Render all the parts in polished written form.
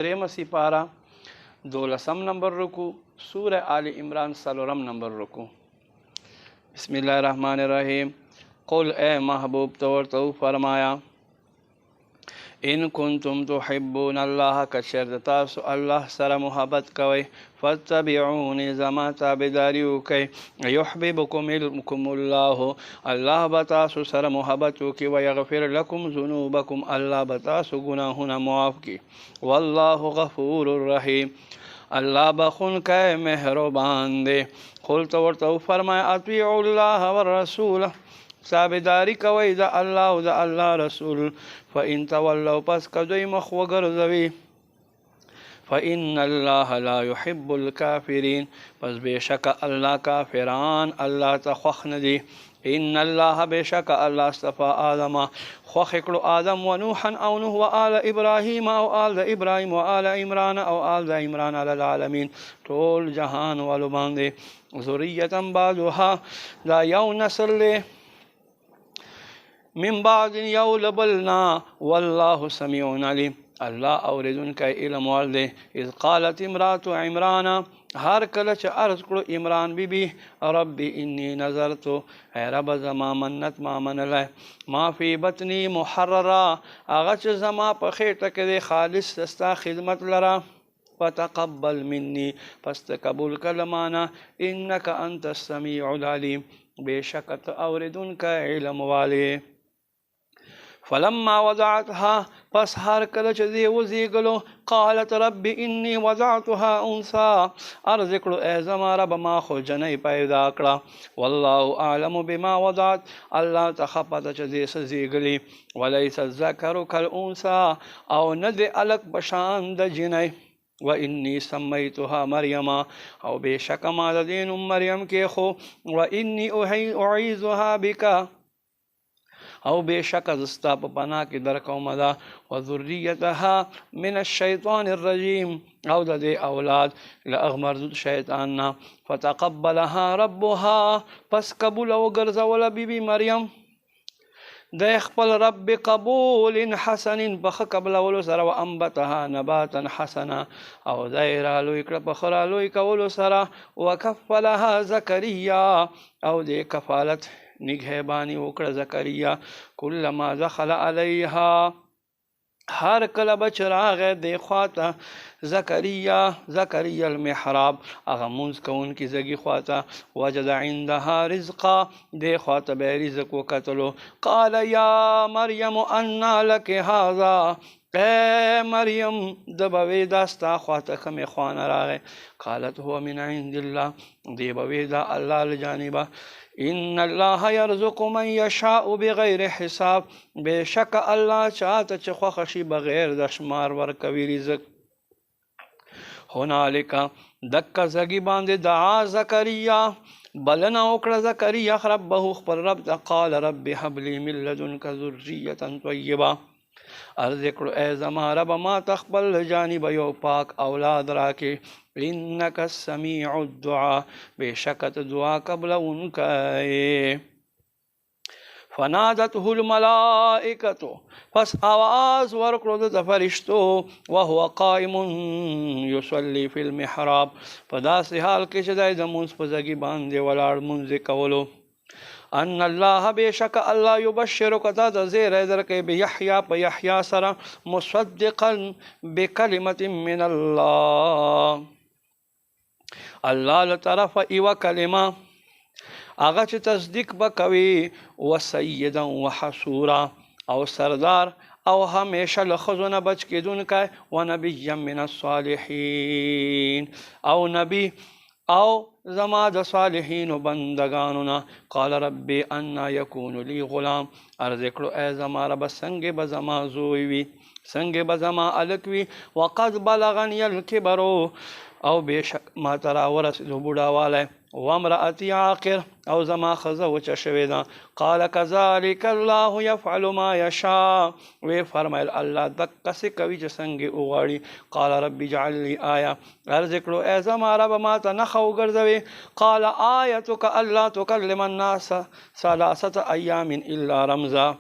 دریم سپارہ 12 نمبر رکو، سورہ آل عمران 3 نمبر رکو۔ بسم اللہ الرحمن الرحیم۔ قل اے محبوب تو فرمایا ان کنتم تحبون اللہ کچر تاسو اللہ سر محبت کوي فاتبعونی زما تابداری وکي یحببکم اللہ اللہ بتاسو سر محبت وکي ويغفر لكم ذنوبکم اللہ بتاسو گناہنا معاف کی واللہ غفور الرحیم اللہ بخون کے مہربان دے۔ قل تو فرمایا اطیعوا اللہ والرسول تابداری کوي دا الله او دا الله رسول فإن تولوا پس کدوی مخ وګرځوي فإن الله لا يحب الكافرين پس بشک الله کافران الله ته خوښ نه دي۔ ان الله بشک الله اصطفى آدم خوښ کړو آدم ونوحا او نوح وآل ابراهيم او آل ابراهيم وآل عمران او آل عمران على العالمين ټول جهان والو باندې ذریه بعضها دا یو نسل من بعد یو لبلنا والله سمیع علیم اللہ اوریدن کا علم والدے۔ اذ قالت امرات عمران ہر کلچ عرض کرو عمران بی بی ربی انی نظرتو اے رب زما منت ما من لے ما فی بطنی محررا اغچ زما پخیٹک دے خالص سستا خدمت لرا فتقبل منی پس قبول کلمانا انکا انت السمیع العلیم بے شکت اوریدن کا علم والے۔ فلما وضعتها پس ہر کلچ دی وزیگلو قالت رب انی وضعتها انسا عرض کرو اے زما رب ما خو جنئی پیدا کڑا واللہ اعلم بما وضعت اللہ تخپت چدی سزیگلی ولیس الذکر کالانسا او ند الک بشان د جنئی وإني سميتها مريم او بے شک ما دین مریم کے خو وإني أعيذها بك او بے شک زستا پنا کی در کومدا وذریتها من الشیطان الرجیم او دے اولاد لاغمر شیطاننا فتقبلها ربها پس قبول او گرزول بی بی مریم دے خپل رب قبول حسن بخ قبل اولو سر و انبتها نباتا حسنا او دائرہ لوی کڑ پخرا لوی کولو سر وکفلها زکریا او دے کفالت نگہبانی وکڑ زکریا کلما دخل علیہا ہر کل بچراغ دے خواتا زکریا المحراب اغا منز کون کی زگی خواتا وجد عندها رزقا دے خواتا بے رزق و قتلو قال یا مریم انا لک هذا اے مریم دبوی داستا خواتا کم خوان راغے قالت هو من عند اللہ دی بویدہ اللہ لجانبہ ان اللہ یرزق من یشاء بغیر حساب بے شک اللہ چاہتا چخوخشی بغیر دشمار ورکوی رزق۔ ہنالکا دکا زگی باندے دعا زکریا بلنا اکڑا زکریا ربہو خبر رب قال رب حب لی من لدنک ذریتا طیبا عرض کرو اے زما رب ما تقبل جانب یو پاک اولاد راکے انکا سمیع الدعا بے شکت دعا قبل ان کا فنادته الملائکت پس آواز ورکلو دا فرشتو وهو قائم یصلی فی المحراب پدا سی حال کے چدائی دا منز پزگی باندے ولار منز کولو ان اللہ بے شک اللہ یبشرک تا زیر ادر کے بیحیا پا یحیا سرا مصدقا بکلمت من اللہ اللہ لطرف ایوہ کلمہ اغچ تصدیق بکوی و سیدا و حسورا او سردار او ہمیشہ لخزن بچ کے دن کا و نبی من الصالحین او نبی او زماد صالحین و بندگاننا قال ربی انا یکون لی غلام عرض کرو اے زما رب سنگ بزما زویوی سنگ بزما الکوی وقد بلغنی الکبرو او بے شک ما ترا ورسدو بوڑا والے وامرأتی عاقر او زما خزا وچا شویدان قال کذالک اللہ یفعل ما یشاء وی فرمائل اللہ دکا سے کوی جسنگی اغاڑی قال رب جعل لی آیا عرض کرو اے زما رب ما تا نخو گرزوی قال آیتک اللہ تکلم الناس ثلاثت ایام الا رمزا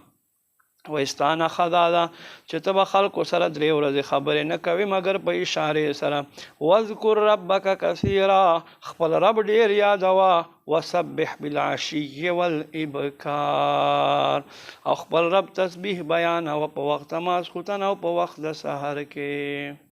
وستانه خدا ده چې ته به خلکو سره 3 ورځې خبرې نه کوي مګر په اشارې سره. واذکر ربک کثیرا، خپل رب ډیر یادوه. وسبح بالعشی والابکار، او خپل رب تسبیح بیان او په وخت ماسخوتن او په وخت د سحر کې.